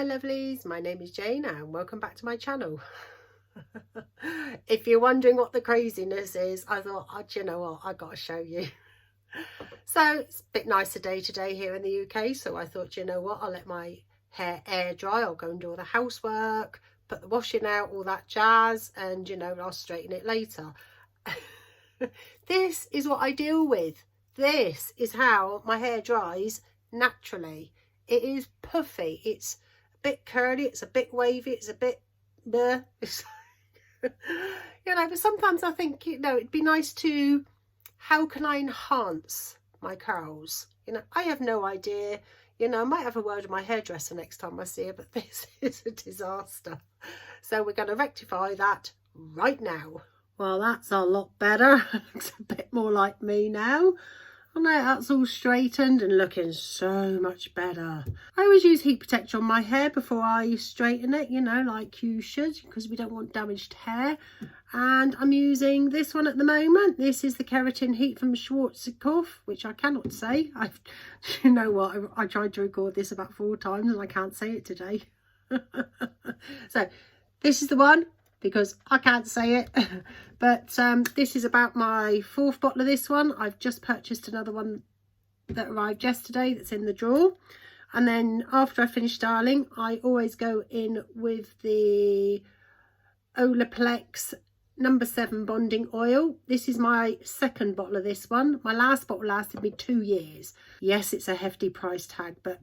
my lovelies, my name is Jane and welcome back to my channel. If you're wondering what the craziness is, I thought, oh, do you know what, I gotta show you. So it's a bit nicer day today here in the UK, so I thought, you know what, I'll let my hair air dry. I'll go and do all the housework, put the washing out, all that jazz, and you know, I'll straighten it later. This is what I deal with. This is how my hair dries naturally. It is puffy, it's a bit curly, it's a bit wavy, it's a bit you know, but sometimes I think, you know, it'd be nice to, how can I enhance my curls? You know, I have no idea. You know, I might have a word with my hairdresser next time I see her, but this is a disaster. So we're going to rectify that right now. Well, that's a lot better. It's a bit more like me now. I know that's all straightened and looking so much better. I always use heat protector on my hair before I straighten it, you know, like you should, because we don't want damaged hair. And I'm using this one at the moment. This is the Keratin Heat from Schwarzkopf, which I cannot say. You know what, I tried to record this about 4 times and I can't say it today. So this is the one, because I can't say it. But this is about my 4th bottle of this one. I've just purchased another one that arrived yesterday that's in the drawer. And then after I finish styling, I always go in with the Olaplex number 7 bonding oil. This is my 2nd bottle of this one. My last bottle lasted me 2 years. Yes, it's a hefty price tag, but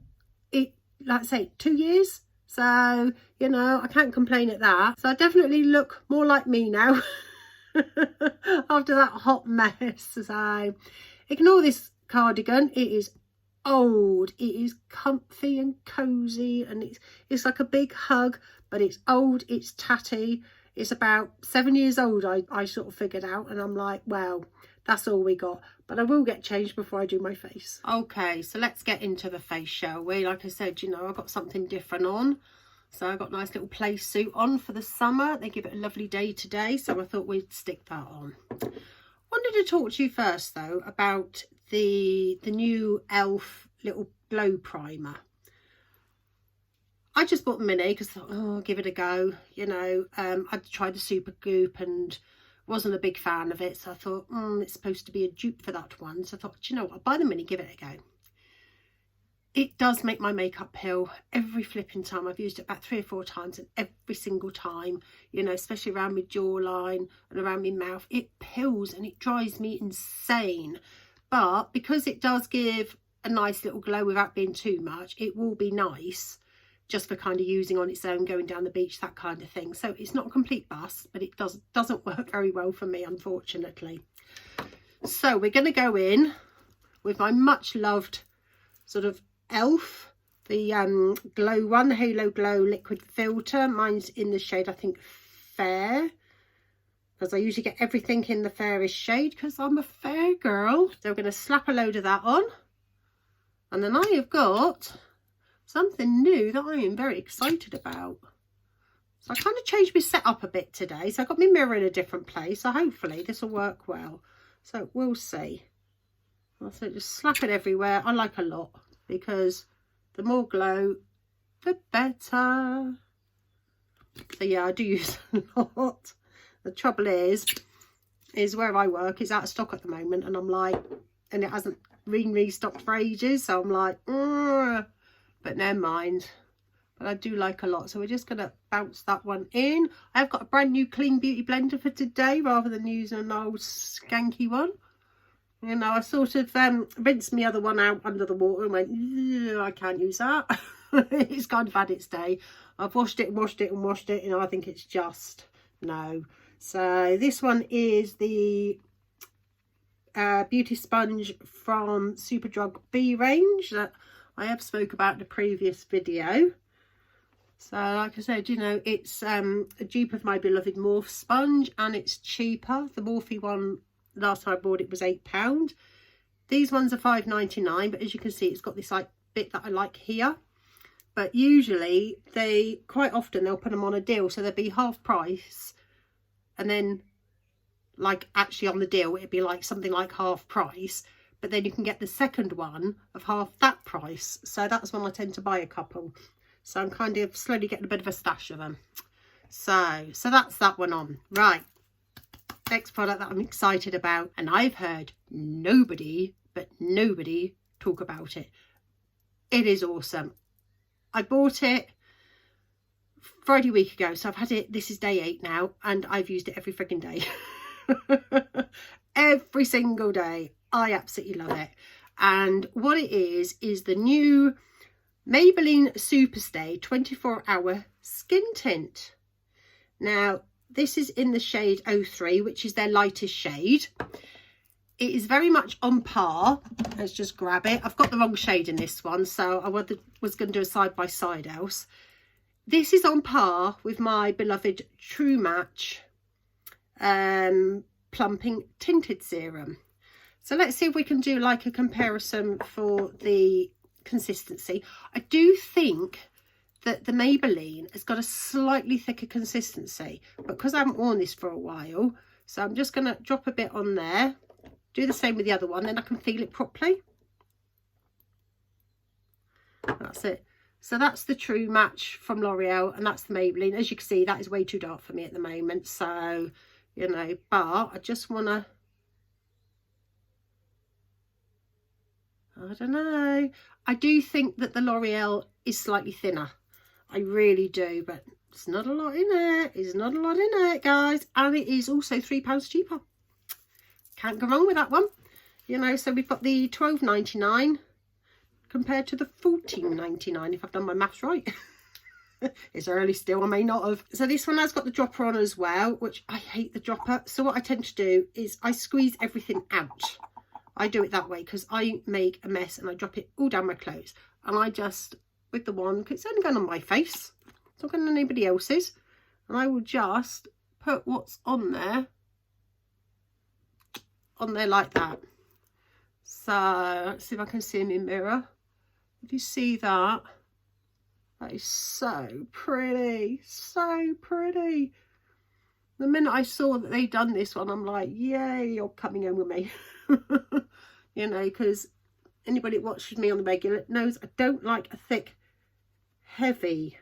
it, like I say, 2 years. So, you know, I can't complain at that. So I definitely look more like me now after that hot mess. So ignore this cardigan. It is old. It is comfy and cozy, and it's like a big hug, but it's old, it's tatty. It's about 7 years old, I sort of figured out, and I'm like, well, that's all we got. But I will get changed before I do my face. Okay, so let's get into the face, shall we? Like I said, you know, I've got something different on. So I've got a nice little play suit on for the summer. They give it a lovely day today, so I thought we'd stick that on. Wanted to talk to you first, though, about the new e.l.f. little glow primer. I just bought the mini because I thought, oh, I'll give it a go. You know, I'd tried the Super Goop and wasn't a big fan of it. So I thought, it's supposed to be a dupe for that one. So I thought, you know what, I'll buy the mini, give it a go. It does make my makeup peel every flipping time. I've used it about 3 or 4 times, and every single time, you know, especially around my jawline and around my mouth, it peels and it drives me insane. But because it does give a nice little glow without being too much, it will be nice just for kind of using on its own, going down the beach, that kind of thing. So it's not a complete bust, but it doesn't work very well for me, unfortunately. So we're going to go in with my much loved sort of e.l.f. the glow one, Halo Glow liquid filter. Mine's in the shade, I think, Fair, because I usually get everything in the fairish shade because I'm a fair girl. So we're going to slap a load of that on, and then I have got something new that I am very excited about. So I kind of changed my setup a bit today. So I've got my mirror in a different place. So hopefully this will work well. So we'll see. So just slap it everywhere. I like a lot, because the more glow, the better. So yeah, I do use a lot. The trouble is where I work is out of stock at the moment. And I'm like, and it hasn't been restocked for ages. So I'm like, but never mind. But I do like a lot, so we're just going to bounce that one in. I've got a brand new clean beauty blender for today rather than using an old skanky one. You know, I sort of rinsed my other one out under the water and went, I can't use that. It's kind of had its day. I've washed it and washed it and washed it, and I think it's just no. So this one is the beauty sponge from Superdrug B range that I have spoke about in a previous video. So like I said, you know, it's a dupe of my beloved Morphe sponge, and it's cheaper. The Morphe one, last time I bought it, was £8. These ones are £5.99, but as you can see, it's got this like bit that I like here. But usually quite often they'll put them on a deal, so they'll be half price, and then like actually on the deal it'd be like something like half price, but then you can get the second one of half that price. So that's when I tend to buy a couple. So I'm kind of slowly getting a bit of a stash of them. So that's that one on. Right, next product that I'm excited about, and I've heard nobody talk about it. It is awesome. I bought it Friday week ago, so I've had it, this is day 8 now, and I've used it every freaking day. Every single day. I absolutely love it. And what it is the new Maybelline Superstay 24-hour skin tint. Now, this is in the shade 03, which is their lightest shade. It is very much on par. Let's just grab it. I've got the wrong shade in this one, so I was going to do a side-by-side else. This is on par with my beloved True Match Plumping Tinted Serum. So let's see if we can do like a comparison for the consistency. I do think that the Maybelline has got a slightly thicker consistency, but because I haven't worn this for a while, so I'm just going to drop a bit on there, do the same with the other one, then I can feel it properly. That's it. So that's the True Match from L'Oreal, and that's the Maybelline. As you can see, that is way too dark for me at the moment, so you know, but I just want to, I don't know, I do think that the L'Oreal is slightly thinner. I really do, but it's not a lot in it. It's not a lot in it, guys. And it is also £3 cheaper. Can't go wrong with that one. You know, so we've got the £12.99 compared to the £14.99, if I've done my maths right. It's early still, I may not have. So this one has got the dropper on as well, which I hate the dropper. So what I tend to do is I squeeze everything out. I do it that way because I make a mess and I drop it all down my clothes. And I just, with the wand, because it's only going on my face, it's not going on anybody else's, and I will just put what's on there like that. So let's see if I can see in my mirror. If you see that, that is so pretty, so pretty. The minute I saw that they'd done this one, I'm like, yay, you're coming home with me. You know, because anybody that watches me on the regular knows I don't like a thick, heavy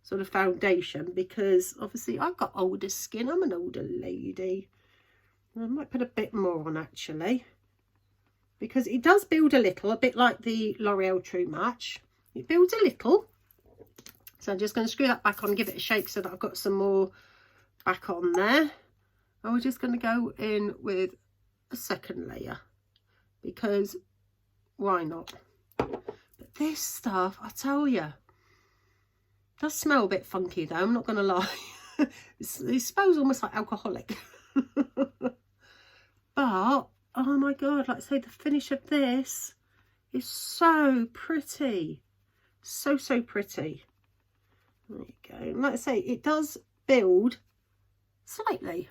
sort of foundation, because obviously I've got older skin. I'm an older lady. I might put a bit more on actually, because it does build a little, a bit like the L'Oreal True Match. It builds a little. So I'm just going to screw that back on, give it a shake so that I've got some more back on there. And we're just going to go in with a second layer, because why not? But this stuff, I tell you, does smell a bit funky though, I'm not going to lie. It smells almost like alcoholic. But oh my god, like I say, the finish of this is so pretty, so pretty. There you go. And like I say, it does build slightly.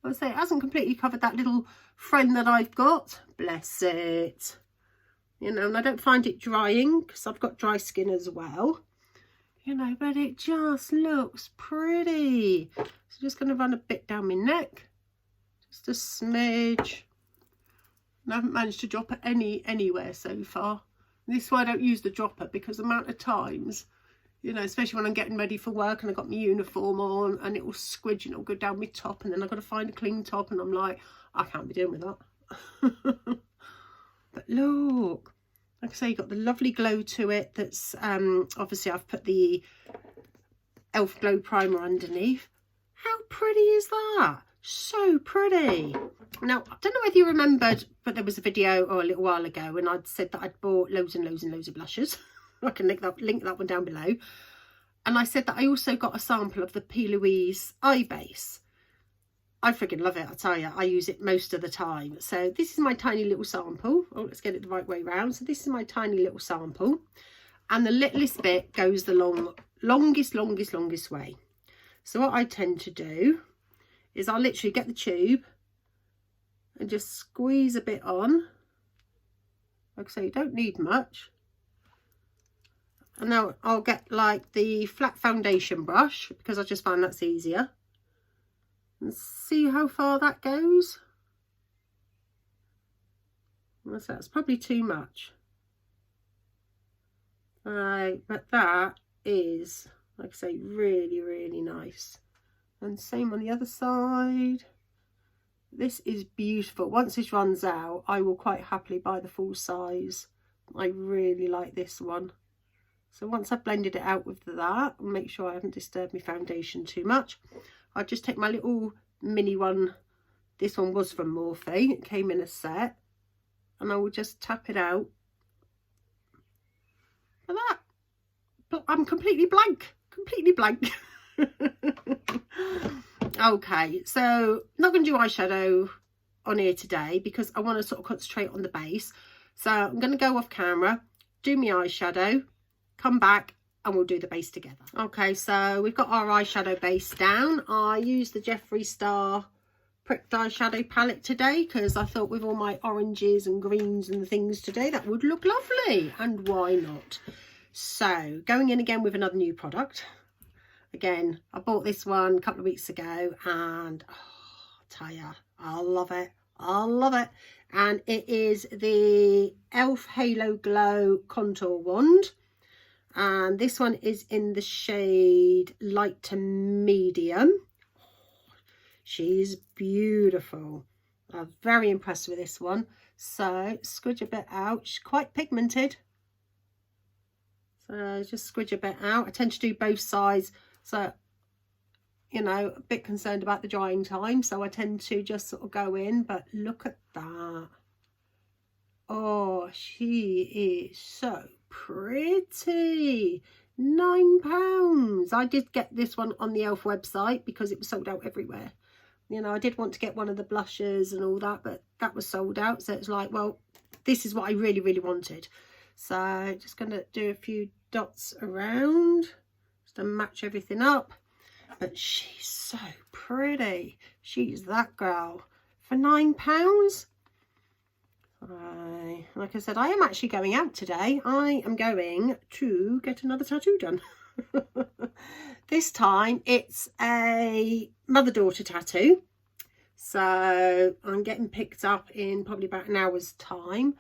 Like I say, it hasn't completely covered that little friend that I've got, bless it, you know, and I don't find it drying because I've got dry skin as well, you know, but it just looks pretty. So just going to run a bit down my neck, just a smidge. And I haven't managed to drop it anywhere so far. And this is why I don't use the dropper, because the amount of times, you know, especially when I'm getting ready for work and I've got my uniform on and it will squidge and it'll go down my top, and then I've got to find a clean top, and I'm like, I can't be doing with that. But look, like I say, you've got the lovely glow to it. That's obviously I've put the Elf Glow Primer underneath. How pretty is that? So pretty. Now, I don't know whether you remembered, but there was a video a little while ago when I'd said that I'd bought loads and loads of blushes. I can link that one down below. And I said that I also got a sample of the PLouise eye base. I freaking love it, I tell you. I use it most of the time. So this is my tiny little sample. Oh, let's get it the right way round. So this is my tiny little sample. And the littlest bit goes the longest way. So what I tend to do is I'll literally get the tube and just squeeze a bit on. Like I say, you don't need much. And now I'll get like the flat foundation brush, because I just find that's easier. And see how far that goes. That's probably too much. Right, but that is, like I say, really, really nice. And same on the other side. This is beautiful. Once this runs out, I will quite happily buy the full size. I really like this one. So once I've blended it out with that, and make sure I haven't disturbed my foundation too much, I'll just take my little mini one. This one was from Morphe. It came in a set. And I will just tap it out. Like that. But I'm completely blank. Completely blank. Okay, so not going to do eyeshadow on here today because I want to sort of concentrate on the base. So I'm going to go off camera, do my eyeshadow, come back and we'll do the base together. Okay, so we've got our eyeshadow base down. I used the Jeffree Star Pricked eyeshadow palette today because I thought with all my oranges and greens and things today that would look lovely, and why not? So going in again with another new product. Again, I bought this one a couple of weeks ago and oh, I'll tell you, I love it. I love it. And it is the e.l.f. Halo Glow Contour Wand. And this one is in the shade light to medium. She's beautiful. I'm very impressed with this one. So squidge a bit out. She's quite pigmented. So just squidge a bit out. I tend to do both sides. So, you know, a bit concerned about the drying time. So I tend to just sort of go in. But look at that. Oh, she is so pretty. £9. I did get this one on the e.l.f. website because it was sold out everywhere. You know, I did want to get one of the blushes and all that, but that was sold out. So it's like, well, this is what I really, really wanted. So just going to do a few dots around just to match everything up. But she's so pretty. She's that girl. For £9. Like I said, I am actually going out today. I am going to get another tattoo done. This time it's a mother-daughter tattoo. So I'm getting picked up in probably about an hour's time.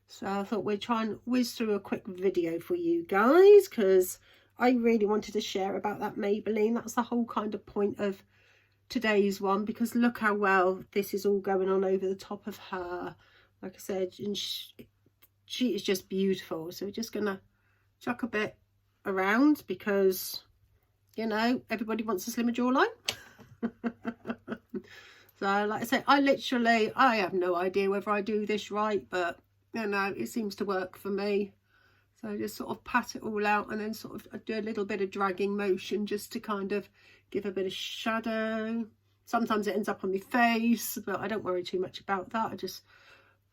So I thought we'd try and whiz through a quick video for you guys because I really wanted to share about that Maybelline. That's the whole kind of point of today's one, because look how well this is all going on over the top of her. Like I said, and she is just beautiful. So we're just going to chuck a bit around because, you know, everybody wants a slimmer jawline. So like I said, I have no idea whether I do this right, but you know, it seems to work for me. So I just sort of pat it all out and then sort of do a little bit of dragging motion just to kind of give a bit of shadow. Sometimes it ends up on my face, but I don't worry too much about that. I just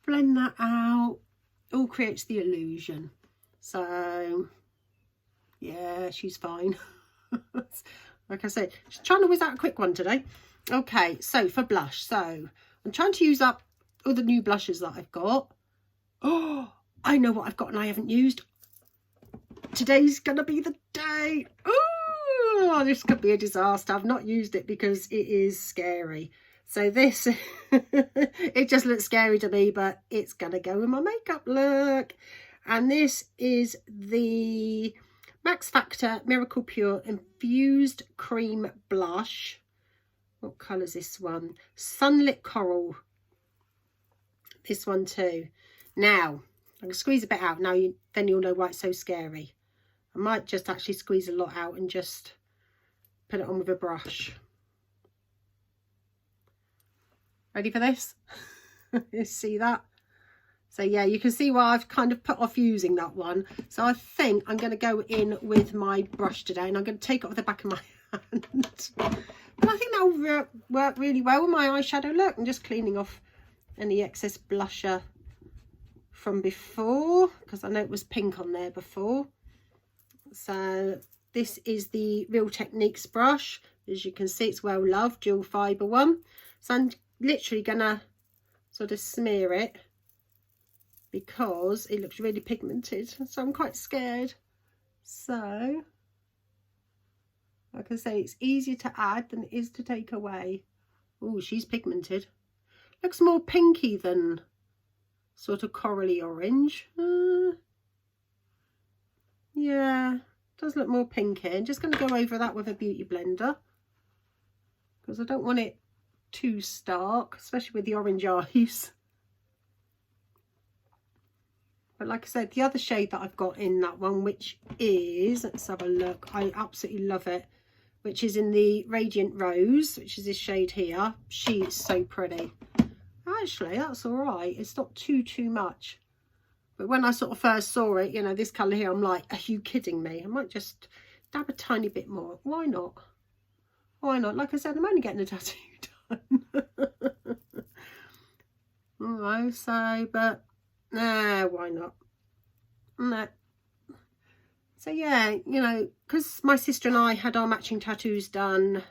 blend that out. All creates the illusion. So yeah, she's fine. Like I said, just trying to whiz out a quick one today. Okay, so for blush, so I'm trying to use up all the new blushes that I've got. Oh, I know what I've got and I haven't used. Today's gonna be the day. Oh, this could be a disaster. I've not used it because it is scary. So this, it just looks scary to me, but it's gonna go with my makeup look. And this is the Max Factor Miracle Pure Infused Cream Blush. What colour is this one? Sunlit Coral. This one too. Now, I'm going to squeeze a bit out. Now, then you'll know why it's so scary. I might just actually squeeze a lot out and just put it on with a brush. Ready for this? You see that? So yeah, you can see why I've kind of put off using that one. So I think I'm going to go in with my brush today and I'm going to take it off the back of my hand. But I think that will work really well with my eyeshadow look. I'm just cleaning off any excess blusher from before because I know it was pink on there before. So this is the Real Techniques brush. As you can see, it's well loved, dual fibre one. So I'm literally going to sort of smear it because it looks really pigmented. So I'm quite scared. So like I say, it's easier to add than it is to take away. Oh, she's pigmented. Looks more pinky than sort of corally orange. Yeah, Does look more pinky. I'm just going to go over that with a beauty blender because I don't want it too stark, especially with the orange eyes. But like I said, the other shade that I've got in that one, which is, let's have a look, I absolutely love it, which is in the Radiant Rose, which is this shade here. She is so pretty. Actually, that's all right. It's not too much. But when I sort of first saw it, you know, this colour here, I'm like, are you kidding me? I might just dab a tiny bit more. Why not? Why not? Like I said, I'm only getting a tattoo done. No, so, but, nah, why not? Nah. So, yeah, you know, because my sister and I had our matching tattoos done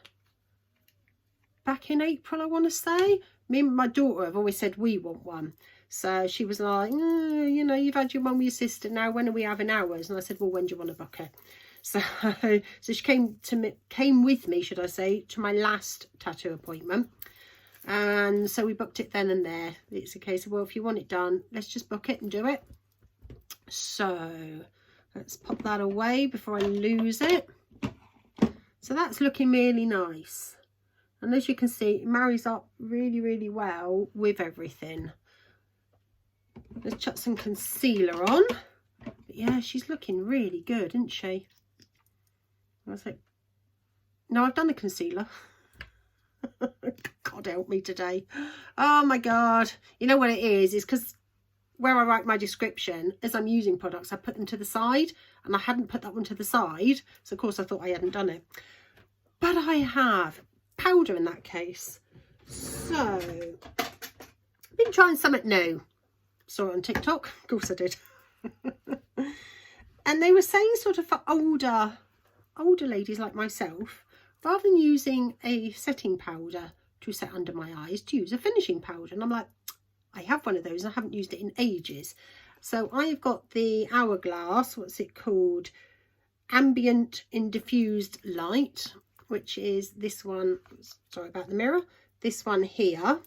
back in April, I want to say. Me and my daughter have always said we want one. So she was like, you know, you've had your one with your sister, now when are we having ours? And I said, well, when do you want to book it? So she came with me, should I say, to my last tattoo appointment. And so we booked it then and there. It's a case of, well, if you want it done, let's just book it and do it. So let's pop that away before I lose it. So that's looking really nice. And as you can see, it marries up really well with everything. Let's chuck some concealer on. But yeah, she's looking really good, isn't she? I was like, no, I've done the concealer. God help me today. Oh my God. You know what it is? It's because where I write my description, as I'm using products, I put them to the side. And I hadn't put that one to the side. So, of course, I thought I hadn't done it. But I have. Powder in that case. So, I've been trying something new. Saw it on TikTok. Of course I did. And they were saying sort of for older ladies like myself, rather than using a setting powder to set under my eyes, to use a finishing powder. And I'm like, I have one of those and I haven't used it in ages. So I've got the Hourglass, what's it called? Ambient in Diffused Light, which is this one. Sorry about the mirror. This one here.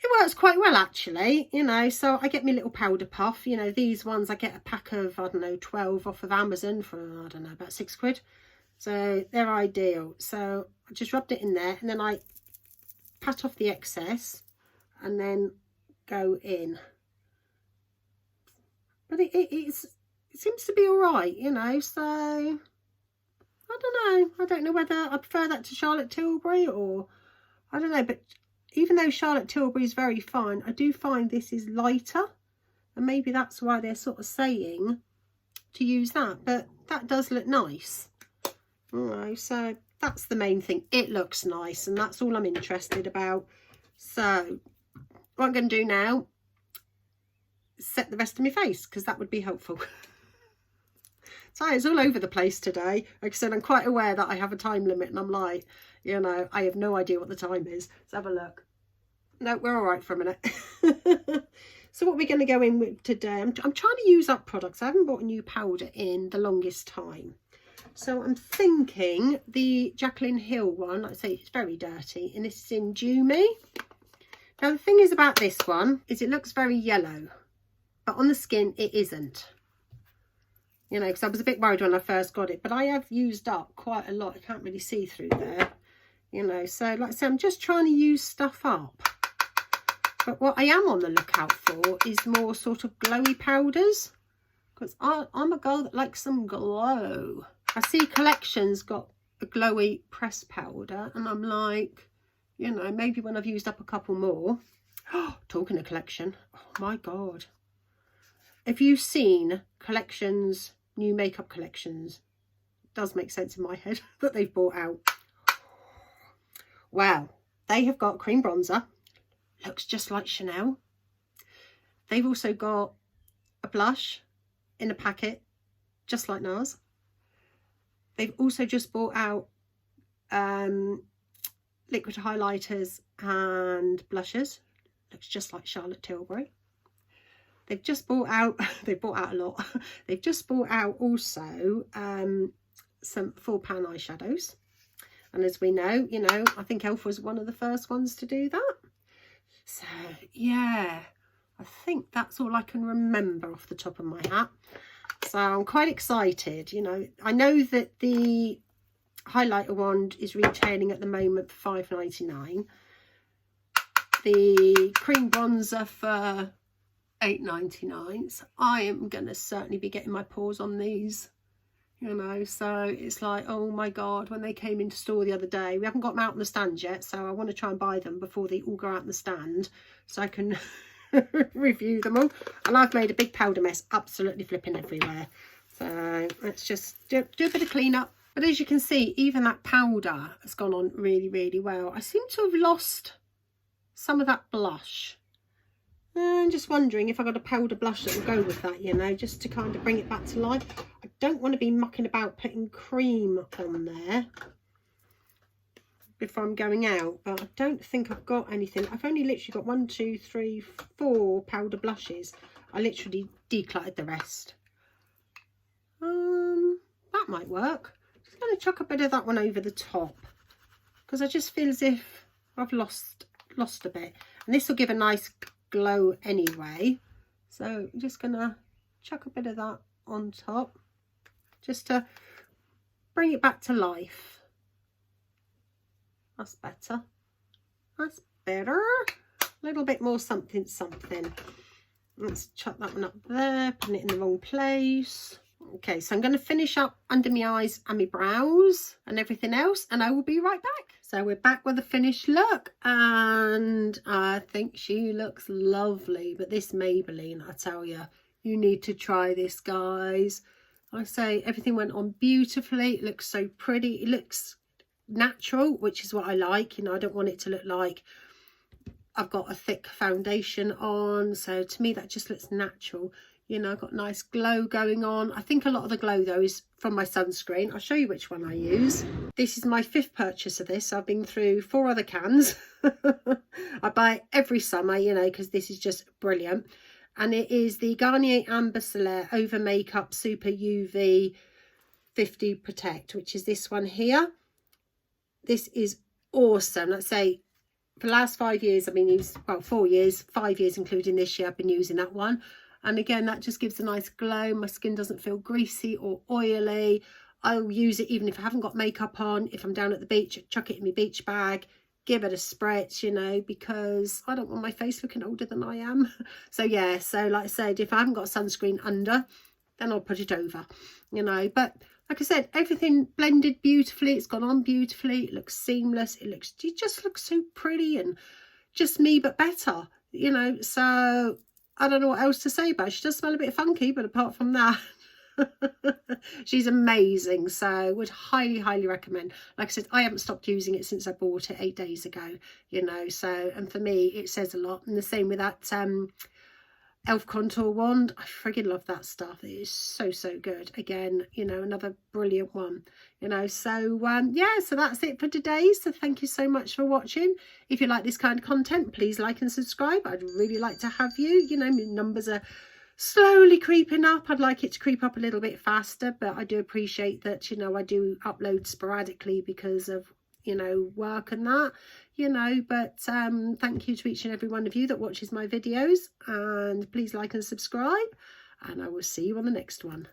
It works quite well, actually, you know, so I get my little powder puff. You know, these ones, I get a pack of, I don't know, 12 off of Amazon for, I don't know, about £6. So they're ideal. So I just rubbed it in there and then I pat off the excess and then go in. But it seems to be all right, you know, so I don't know whether I prefer that to Charlotte Tilbury or, I don't know, but even though Charlotte Tilbury is very fine, I do find this is lighter, and maybe that's why they're sort of saying to use that, but that does look nice. All right, so that's the main thing. It looks nice, and that's all I'm interested about. So what I'm going to do now is set the rest of my face, because that would be helpful. So it's all over the place today. Like I said, I'm quite aware that I have a time limit, and I'm like, you know, I have no idea what the time is. Let's have a look. No, we're all right for a minute. So what we're going to go in with today, I'm trying to use up products. I haven't bought a new powder in the longest time. So I'm thinking the Jaclyn Hill one, like I say, it's very dirty, and this is in Dew Me. Now the thing is about this one is it looks very yellow, but on the skin it isn't. You know, because I was a bit worried when I first got it, but I have used up quite a lot. I can't really see through there, you know. So like I said, I'm just trying to use stuff up. But what I am on the lookout for is more sort of glowy powders, because I'm a girl that likes some glow. I see Collections got a glowy press powder, and I'm like, you know, maybe when I've used up a couple more. Talking of Collection, oh my God. If you've seen Collections, new makeup collections, it does make sense in my head that they've bought out. Wow, they have got cream bronzer, looks just like Chanel. They've also got a blush in a packet, just like NARS. They've also just bought out liquid highlighters and blushes, looks just like Charlotte Tilbury. They've just bought out, they've bought out a lot. They've just bought out also some £4 eyeshadows. And as we know, you know, I think Elf was one of the first ones to do that. So, yeah, I think that's all I can remember off the top of my hat. So I'm quite excited. You know, I know that the highlighter wand is retailing at the moment for $5.99. The cream bronzer for $8.99. So I am going to certainly be getting my paws on these. You know, so it's like, oh my god, when they came into store the other day, we haven't got them out on the stand yet, so I want to try and buy them before they all go out on the stand so I can review them all. And I've made a big powder mess absolutely flipping everywhere, so let's just do a bit of clean up. But as you can see, even that powder has gone on really well. I seem to have lost some of that blush. I'm just wondering if I got a powder blush that will go with that, you know, just to kind of bring it back to life. I don't want to be mucking about putting cream on there before I'm going out, but I don't think I've got anything. I've only literally got 1, 2, 3, 4 powder blushes. I literally decluttered the rest. That might work. Just going to chuck a bit of that one over the top because I just feel as if I've lost a bit, and this will give a nice glow anyway, so I'm just gonna chuck a bit of that on top just to bring it back to life. That's better, that's better. A little bit more something. Let's chuck that one up there, putting it in the wrong place. Okay, so I'm going to finish up under my eyes and my brows and everything else, and I will be right back. So we're back with a finished look, and I think she looks lovely. But this Maybelline, I tell you, you need to try this, guys. I say everything went on beautifully. It looks so pretty. It looks natural, which is what I like. You know, I don't want it to look like I've got a thick foundation on. So to me, that just looks natural. You know, I've got nice glow going on. I think a lot of the glow though is from my sunscreen. I'll show you which one I use. This is my 5th purchase of this. I've been through 4 other cans. I buy it every summer, you know, because this is just brilliant. And it is the Garnier Amber Soleil Over Makeup Super UV 50 Protect, which is this one here. This is awesome. Let's say for the last 5 years I've been using, well, 4 years, 5 years including this year, I've been using that one. And again, that just gives a nice glow. My skin doesn't feel greasy or oily. I'll use it even if I haven't got makeup on. If I'm down at the beach, chuck it in my beach bag, give it a spritz, you know, because I don't want my face looking older than I am. So yeah, so like I said, if I haven't got sunscreen under, then I'll put it over, you know. But like I said, everything blended beautifully. It's gone on beautifully. It looks seamless. It just looks so pretty and just me, but better, you know. So I don't know what else to say about it. She does smell a bit funky, but apart from that, she's amazing. So would highly recommend. Like I said, I haven't stopped using it since I bought it 8 days ago, you know. So, and for me, it says a lot. And the same with that Elf Contour Wand. I friggin' love that stuff. It is so good. Again, you know, another brilliant one, you know. So yeah, so that's it for today. So thank you so much for watching. If you like this kind of content, please like and subscribe. I'd really like to have you. You know, my numbers are slowly creeping up. I'd like it to creep up a little bit faster, but I do appreciate that, you know, I do upload sporadically because of, you know, work and that, you know. But thank you to each and every one of you that watches my videos, and please like and subscribe, and I will see you on the next one.